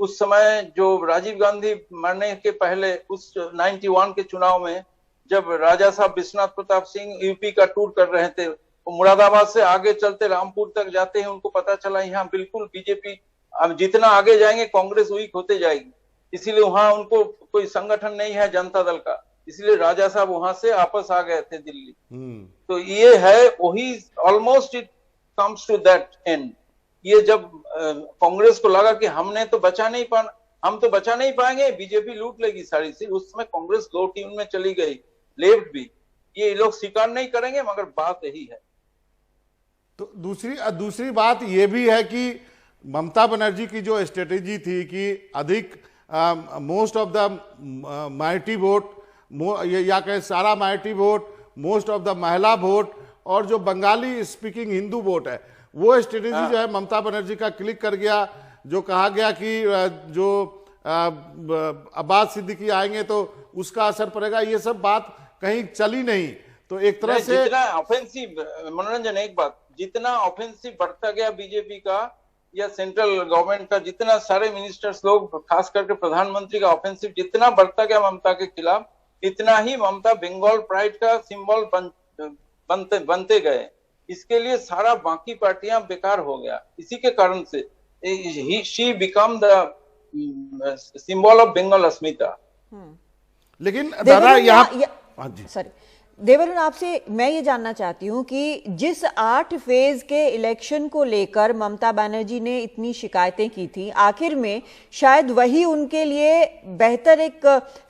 उस समय जो राजीव गांधी मरने के पहले उस 91 के चुनाव में जब राजा साहब विश्वनाथ प्रताप सिंह यूपी का टूर कर रहे थे, मुरादाबाद से आगे चलते रामपुर तक जाते हैं, उनको पता चला यहाँ बिल्कुल बीजेपी, अब जितना आगे जाएंगे कांग्रेस वीक होते जाएगी, इसीलिए वहां उनको कोई संगठन नहीं है जनता दल का, इसलिए राजा साहब वहां से वापस आ गए थे दिल्ली। तो ये है वही, almost it comes to that end. ये जब कांग्रेस को लगा कि हम तो बचा नहीं पाएंगे, बीजेपी लूट लेगी सारी सीट, उस समय कांग्रेस लो ट्यून में चली गई, लेफ्ट भी। ये लोग स्वीकार नहीं करेंगे मगर बात यही है। तो दूसरी बात ये भी है कि ममता बनर्जी की जो स्ट्रेटेजी थी कि अधिक most of the minority vote, या कहें सारा minority vote, most of the महिला वोट और जो बंगाली स्पीकिंग हिंदू वोट है, वो स्ट्रेटेजी जो है ममता बनर्जी का क्लिक कर गया। जो कहा गया कि जो अब्बास सिद्दीकी आएंगे तो उसका असर पड़ेगा, ये सब बात कहीं चली नहीं। तो एक तरह से जितना ऑफेंसिव, मनोरंजन एक बात, जितना ऑफेंसिव बढ़ता गया बीजेपी का या सेंट्रल गवर्नमेंट का, जितना सारे मिनिस्टर्स लोग खास करके प्रधानमंत्री का ऑफेंसिव जितना बढ़ता गया ममता के खिलाफ, इतना ही ममता बंगाल प्राइड का सिंबल बनते गए। इसके लिए सारा बाकी पार्टियां बेकार हो गया। इसी के कारण से she become the symbol of Bengal अस्मिता। लेकिन दादा यहाँ सॉरी देवरुण, आपसे मैं ये जानना चाहती हूँ कि जिस 8 फेज के इलेक्शन को लेकर ममता बनर्जी ने इतनी शिकायतें की थी, आखिर में शायद वही उनके लिए बेहतर एक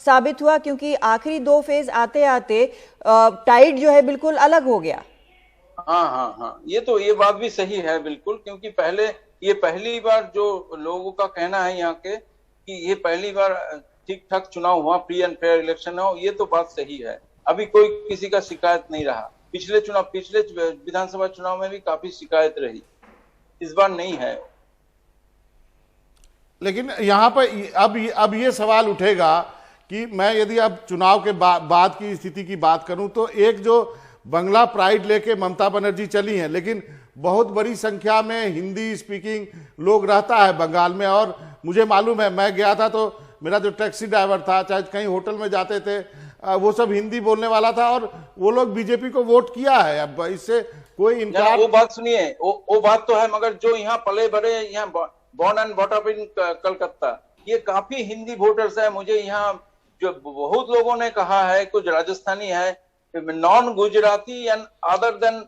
साबित हुआ, क्योंकि आखिरी 2 फेज आते आते टाइड जो है बिल्कुल अलग हो गया। हाँ, ये बात भी सही है बिल्कुल, क्योंकि ये पहली बार जो लोगों का कहना है यहाँ के कि ये पहली बार ठीक ठाक चुनाव हुआ, फ्री एंड फेयर इलेक्शन हो, ये तो बात सही है। अभी कोई किसी का शिकायत नहीं रहा। पिछले विधानसभा चुनाव में भी काफी शिकायत रही, इस बार नहीं है। लेकिन यहाँ पर अब ये सवाल उठेगा कि मैं यदि अब चुनाव के बाद की स्थिति की बात करूं तो एक जो बंगला प्राइड लेके ममता बनर्जी चली हैं, लेकिन बहुत बड़ी संख्या में हिंदी स्पीकिंग लोग रहता है बंगाल में। और मुझे मालूम है, मैं गया था तो मेरा जो टैक्सी ड्राइवर था, चाहे कहीं होटल में जाते थे, वो सब हिंदी बोलने वाला था और वो लोग बीजेपी को वोट किया है। अब इससे कोई इनकार, वो बात सुनिए, वो बात तो है, मगर जो यहाँ पले बड़े, यहाँ born and bought up in Calcutta, ये काफी हिंदी वोटर्स है। मुझे यहाँ जो बहुत लोगों ने कहा है, कुछ राजस्थानी है, non Gujarati and other than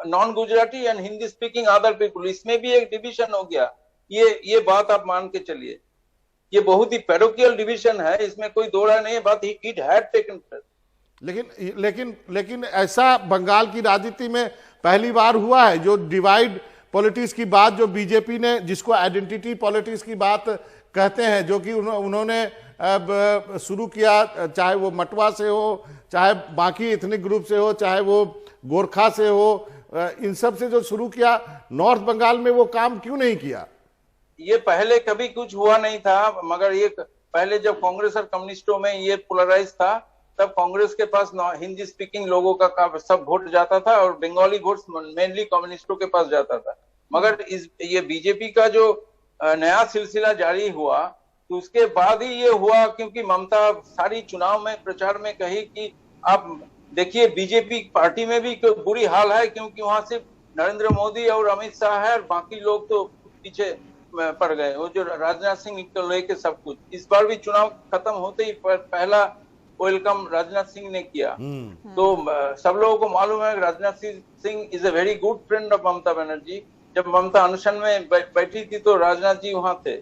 non Gujarati and Hindi speaking other people, इसमें भी एक डिविजन हो गया। ये बात आप मान के चलिए, ये बहुत ही पैरोकियल डिवीजन है, इसमें कोई दो राय नहीं है। बात इट हैड टेकन प्लेस। लेकिन ऐसा बंगाल की राजनीति में पहली बार हुआ है, जो डिवाइड पॉलिटिक्स की बात जो बीजेपी ने, जिसको आइडेंटिटी पॉलिटिक्स की बात कहते हैं, जो कि उन्होंने शुरू किया, चाहे वो मटवा से हो, चाहे बाकी एथनिक ग्रुप से हो, चाहे वो गोरखा से हो, इन सब से जो शुरू किया, नॉर्थ बंगाल में वो काम क्यों नहीं किया? ये पहले कभी कुछ हुआ नहीं था, मगर ये पहले जब कांग्रेस और कम्युनिस्टों में ये पोलराइज था, तब कांग्रेस के पास हिंदी स्पीकिंग लोगों का सब वोट जाता था और बंगाली वोट्स मेनली कम्युनिस्टों के पास जाता था। मगर ये बीजेपी का जो नया सिलसिला जारी हुआ, तो उसके बाद ही ये हुआ, क्योंकि ममता सारी चुनाव में प्रचार में कही कि आप देखिए बीजेपी पार्टी में भी बुरी हाल है, क्योंकि वहां सिर्फ नरेंद्र मोदी और अमित शाह है और बाकी लोग तो पीछे पड़ गए, वो जो राजनाथ सिंह को लेके सब कुछ। इस बार भी चुनाव खत्म होते ही पहला वेलकम राजनाथ सिंह ने किया। तो सब लोगों को मालूम है Rajnath Singh is a very good friend of Mamata Banerjee. जब ममता अनशन में बैठी थी तो राजनाथ जी वहां थे,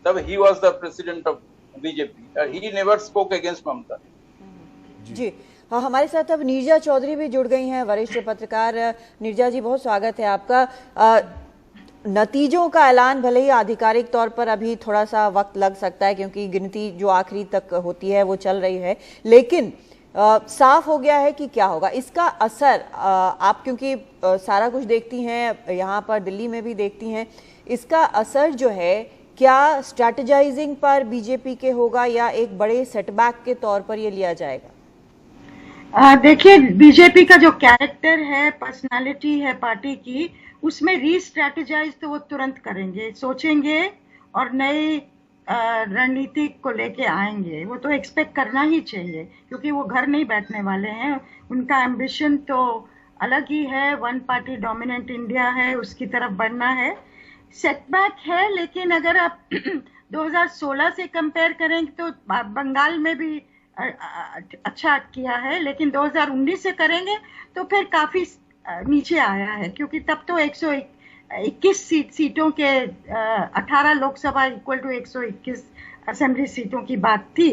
तब he was the president of BJP, he never spoke against Mamata. जी हाँ, हमारे साथ अब नीरजा चौधरी भी जुड़ गई हैं, वरिष्ठ पत्रकार। नीरजा जी, बहुत स्वागत है आपका। नतीजों का ऐलान भले ही आधिकारिक तौर पर अभी थोड़ा सा वक्त लग सकता है, क्योंकि गिनती जो आखिरी तक होती है वो चल रही है, लेकिन साफ हो गया है कि क्या होगा इसका असर। आप क्योंकि सारा कुछ देखती हैं, यहाँ पर दिल्ली में भी देखती हैं, इसका असर जो है क्या स्ट्रैटेजाइजिंग पर बीजेपी के होगा या एक बड़े सेटबैक के तौर पर ये लिया जाएगा? देखिए, बीजेपी का जो कैरेक्टर है, पर्सनालिटी है पार्टी की, उसमें री-स्ट्रैटेजाइज तो वो तुरंत करेंगे, सोचेंगे और नए रणनीति को लेके आएंगे। वो तो एक्सपेक्ट करना ही चाहिए, क्योंकि वो घर नहीं बैठने वाले हैं। उनका एम्बिशन तो अलग ही है, वन पार्टी डोमिनेंट इंडिया है, उसकी तरफ बढ़ना है। सेटबैक है, लेकिन अगर आप 2016 से कंपेयर करेंगे तो बंगाल में भी अच्छा किया है, लेकिन 2019 से करेंगे तो फिर काफी नीचे आया है, क्योंकि तब तो 121 सीटों के 18 लोकसभा इक्वल टू 121 असेंबली सीटों की बात थी।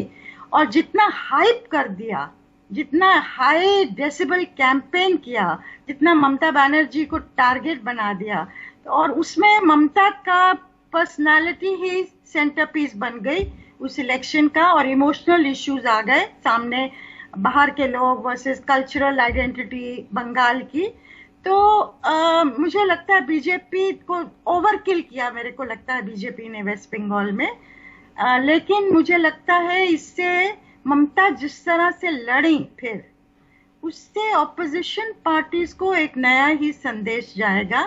और जितना हाइप कर दिया, जितना हाई डेसिबल कैंपेन किया, जितना ममता बनर्जी को टारगेट बना दिया, और उसमें ममता का पर्सनालिटी ही सेंटरपीस बन गई उस इलेक्शन का, और इमोशनल इश्यूज आ गए सामने, बाहर के लोग वर्सेस कल्चरल आइडेंटिटी बंगाल की। तो मुझे लगता है बीजेपी को ओवरकिल किया, मेरे को लगता है बीजेपी ने वेस्ट बंगाल में। लेकिन मुझे लगता है इससे ममता जिस तरह से लड़ी, फिर उससे ऑपोजिशन पार्टीज को एक नया ही संदेश जाएगा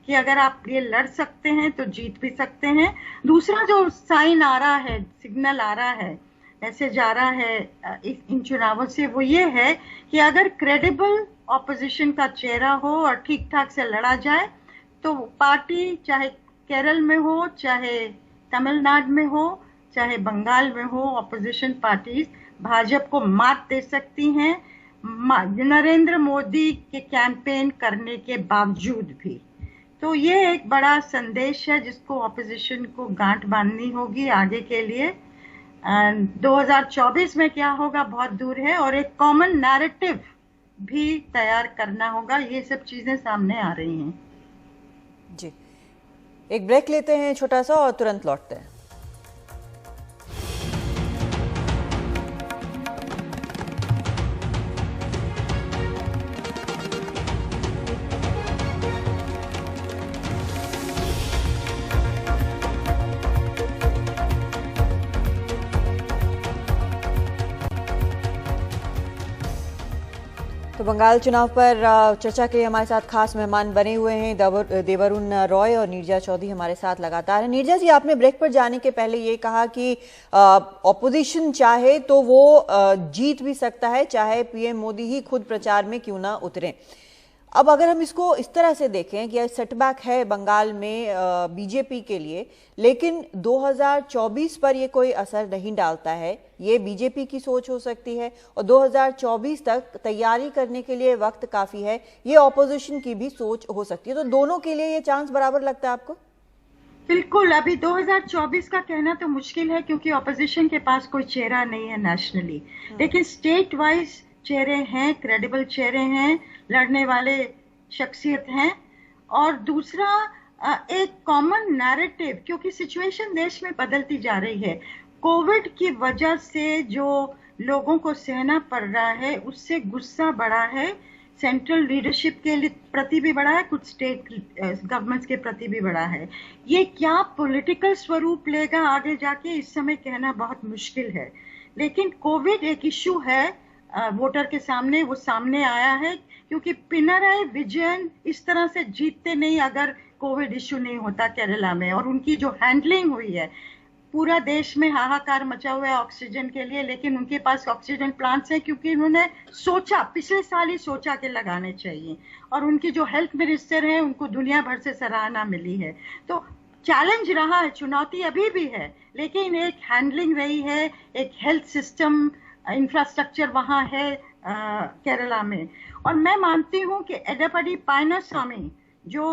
कि अगर आप ये लड़ सकते हैं तो जीत भी सकते हैं। दूसरा जो साइन आ रहा है, सिग्नल आ रहा है, मैसेज आ रहा है इन चुनावों से, वो ये है कि अगर क्रेडिबल ऑपोजिशन का चेहरा हो और ठीक ठाक से लड़ा जाए तो पार्टी चाहे केरल में हो, चाहे तमिलनाडु में हो, चाहे बंगाल में हो, ऑपोजिशन पार्टीज भाजपा को मात दे सकती हैं नरेंद्र मोदी के कैंपेन करने के बावजूद भी। तो ये एक बड़ा संदेश है जिसको ऑपोजिशन को गांठ बांधनी होगी आगे के लिए। 2024 में क्या होगा बहुत दूर है, और एक कॉमन नैरेटिव भी तैयार करना होगा। ये सब चीजें सामने आ रही हैं। जी, एक ब्रेक लेते हैं छोटा सा और तुरंत लौटते हैं। तो बंगाल चुनाव पर चर्चा के लिए हमारे साथ खास मेहमान बने हुए हैं देवरुण रॉय और नीरजा चौधरी हमारे साथ लगातार हैं। नीरजा जी, आपने ब्रेक पर जाने के पहले ये कहा कि ऑपोजिशन चाहे तो वो जीत भी सकता है, चाहे पीएम मोदी ही खुद प्रचार में क्यों ना उतरे। अब अगर हम इसको इस तरह से देखें कि सेटबैक है बंगाल में बीजेपी के लिए, लेकिन 2024 पर ये कोई असर नहीं डालता है, ये बीजेपी की सोच हो सकती है, और 2024 तक तैयारी करने के लिए वक्त काफी है, ये ऑपोजिशन की भी सोच हो सकती है। तो दोनों के लिए ये चांस बराबर लगता है आपको? बिल्कुल, अभी 2024 का कहना तो मुश्किल है, क्योंकि ऑपोजिशन के पास कोई चेहरा नहीं है नेशनली, लेकिन स्टेट वाइज चेहरे हैं, क्रेडिबल चेहरे हैं, लड़ने वाले शख्सियत हैं। और दूसरा एक कॉमन नैरेटिव, क्योंकि सिचुएशन देश में बदलती जा रही है। कोविड की वजह से जो लोगों को सहना पड़ रहा है, उससे गुस्सा बढ़ा है, सेंट्रल लीडरशिप के प्रति भी बढ़ा है, कुछ स्टेट गवर्नमेंट्स के प्रति भी बढ़ा है। ये क्या पॉलिटिकल स्वरूप लेगा आगे जाके, इस समय कहना बहुत मुश्किल है। लेकिन कोविड एक इश्यू है वोटर के सामने, वो सामने आया है, क्योंकि पिनराई विजयन इस तरह से जीतते नहीं अगर कोविड इश्यू नहीं होता केरला में। और उनकी जो हैंडलिंग हुई है, पूरा देश में हाहाकार मचा हुआ है ऑक्सीजन के लिए, लेकिन उनके पास ऑक्सीजन प्लांट्स हैं क्योंकि उन्होंने सोचा, पिछले साल ही सोचा कि लगाने चाहिए। और उनकी जो हेल्थ मिनिस्टर है, उनको दुनिया भर से सराहना मिली है। तो चैलेंज रहा है, चुनौती अभी भी है, लेकिन एक हैंडलिंग रही है, एक हेल्थ सिस्टम इंफ्रास्ट्रक्चर वहाँ है केरला में। और मैं मानती हूँ कि एडप्पाडी पळनिस्वामी जो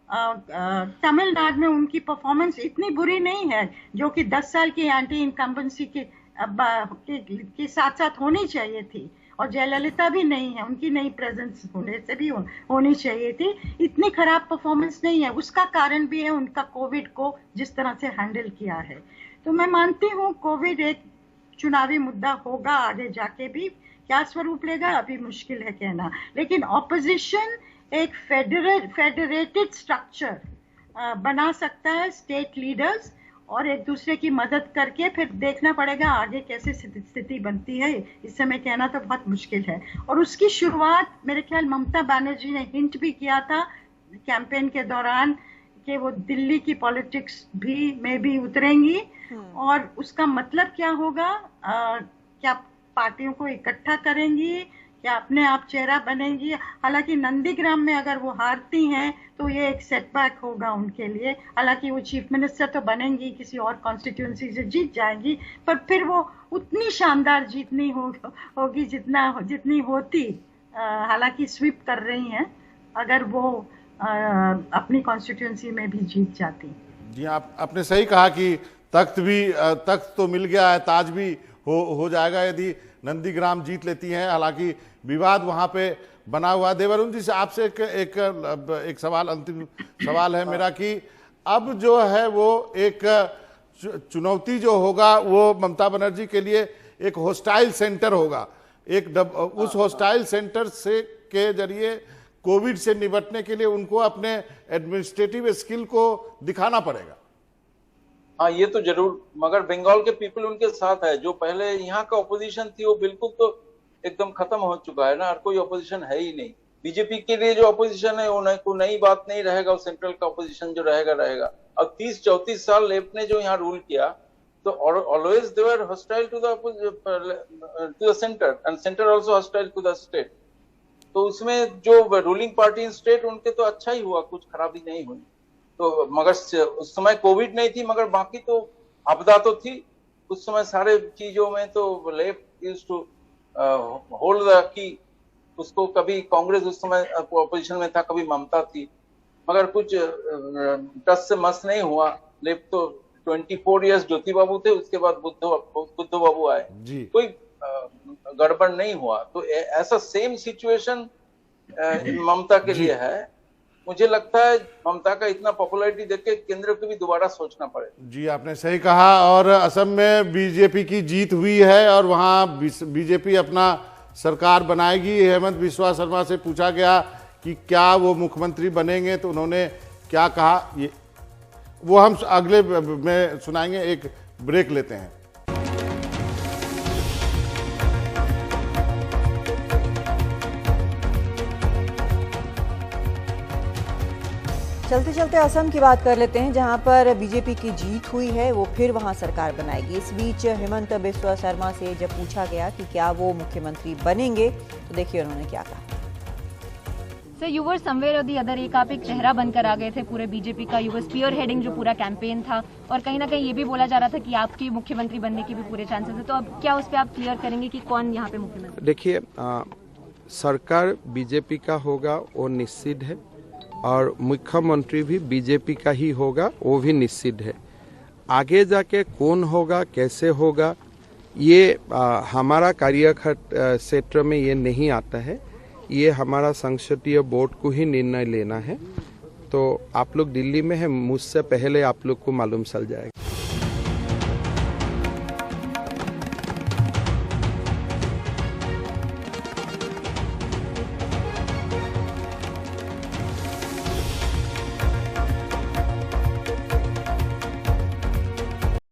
तमिलनाडु में, उनकी परफॉर्मेंस इतनी बुरी नहीं है, जो कि 10 साल की एंटी इनकम्बेंसी के साथ साथ होनी चाहिए थी। और जयललिता भी नहीं है, उनकी नई प्रेजेंस होने से भी होनी चाहिए थी। इतनी खराब परफॉर्मेंस नहीं है, उसका कारण भी है उनका कोविड को जिस तरह से हैंडल किया है। तो मैं मानती हूँ कोविड एक चुनावी मुद्दा होगा आगे जाके भी, क्या स्वरूप लेगा अभी मुश्किल है कहना। लेकिन ऑपोजिशन एक फेडरेटेड स्ट्रक्चर बना सकता है, स्टेट लीडर्स, और एक दूसरे की मदद करके फिर देखना पड़ेगा आगे कैसे स्थिति बनती है। इस समय कहना तो बहुत मुश्किल है। और उसकी शुरुआत मेरे ख्याल ममता बनर्जी ने हिंट भी किया था कैंपेन के दौरान कि वो दिल्ली की पॉलिटिक्स में भी उतरेंगी। और उसका मतलब क्या होगा, क्या पार्टियों को इकट्ठा करेंगी, क्या अपने आप चेहरा बनेंगी। हालांकि नंदीग्राम में अगर वो हारती हैं तो ये एक सेटबैक होगा उनके लिए। हालांकि वो चीफ मिनिस्टर तो बनेंगी, किसी और कॉन्स्टिट्यूंसी से जीत जाएंगी, पर फिर वो उतनी शानदार जीत नहीं होगी जितनी होती। हालांकि स्वीप कर रही हैं, अगर वो अपनी कॉन्स्टिट्यूंसी में भी जीत जाती। जी, आपने सही कहा कि तख्त तो मिल गया है, ताज भी हो जाएगा यदि नंदीग्राम जीत लेती हैं। हालांकि विवाद वहां पे बना हुआ। देवरुण जी से आपसे एक सवाल, अंतिम सवाल है मेरा कि अब जो है वो एक चुनौती जो होगा वो ममता बनर्जी के लिए एक हॉस्टाइल सेंटर होगा। उस हॉस्टाइल सेंटर से के जरिए कोविड से निपटने के लिए उनको अपने एडमिनिस्ट्रेटिव स्किल को दिखाना पड़ेगा। हाँ, ये तो जरूर, मगर बंगाल के पीपल उनके साथ है। जो पहले यहाँ का ऑपोजिशन थी वो बिल्कुल तो एकदम खत्म हो चुका है ना, और कोई ऑपोजिशन है ही नहीं। बीजेपी के लिए जो ऑपोजिशन है वो नई बात नहीं रहेगा, वो सेंट्रल का ऑपोजिशन जो रहेगा। और 30-34 साल लेफ्ट ने जो यहाँ रूल किया, तो always they were hostile to the centre and centre also hostile to the state. तो उसमें जो रूलिंग पार्टी इन स्टेट, उनके तो अच्छा ही हुआ, कुछ खराबी नहीं हुई। तो मगर उस समय कोविड नहीं थी, मगर बाकी तो आपदा तो थी। उस समय सारे चीजों में तो left used to hold the key. उसको कभी कांग्रेस उस समय ऑपोजिशन में था, कभी ममता थी, मगर कुछ टस से मस नहीं हुआ। लेफ्ट तो 24 इयर्स ज्योति बाबू थे, उसके बाद बुद्ध बाबू आए, कोई गड़बड़ नहीं हुआ। तो ऐसा सेम सिचुएशन ममता के लिए है। मुझे लगता है ममता का इतना पॉपुलैरिटी देख के केंद्र को भी दोबारा सोचना पड़ेगा। जी, आपने सही कहा। और असम में बीजेपी की जीत हुई है और वहां बीजेपी अपना सरकार बनाएगी। हेमंत बिस्वा शर्मा से पूछा गया कि क्या वो मुख्यमंत्री बनेंगे, तो उन्होंने क्या कहा, ये वो हम अगले में सुनाएंगे। एक ब्रेक लेते हैं। चलते चलते असम की बात कर लेते हैं, जहां पर बीजेपी की जीत हुई है, वो फिर वहां सरकार बनाएगी। इस बीच हेमंत बिस्वा शर्मा से जब पूछा गया कि क्या वो मुख्यमंत्री बनेंगे, तो देखिए उन्होंने क्या कहा। सर, यू वर समवेयर और दी अदर, एक आप एक चेहरा बनकर आ गए थे पूरे बीजेपी का। यू वर स्पीयर हेडिंग जो पूरा कैंपेन था, और कहीं ना कहीं ये भी बोला जा रहा था कि आपकी मुख्यमंत्री बनने के भी पूरे चांसेस है। तो अब क्या उस पर आप क्लियर करेंगे कि कौन यहाँ पे मुख्यमंत्री? देखिए, सरकार बीजेपी का होगा वो निश्चित है, और मुख्यमंत्री भी बीजेपी का ही होगा वो भी निश्चित है। आगे जाके कौन होगा, कैसे होगा, ये हमारा कार्य क्षेत्र में ये नहीं आता है। ये हमारा संसदीय बोर्ड को ही निर्णय लेना है। तो आप लोग दिल्ली में हैं, मुझसे पहले आप लोग को मालूम चल जाएगा।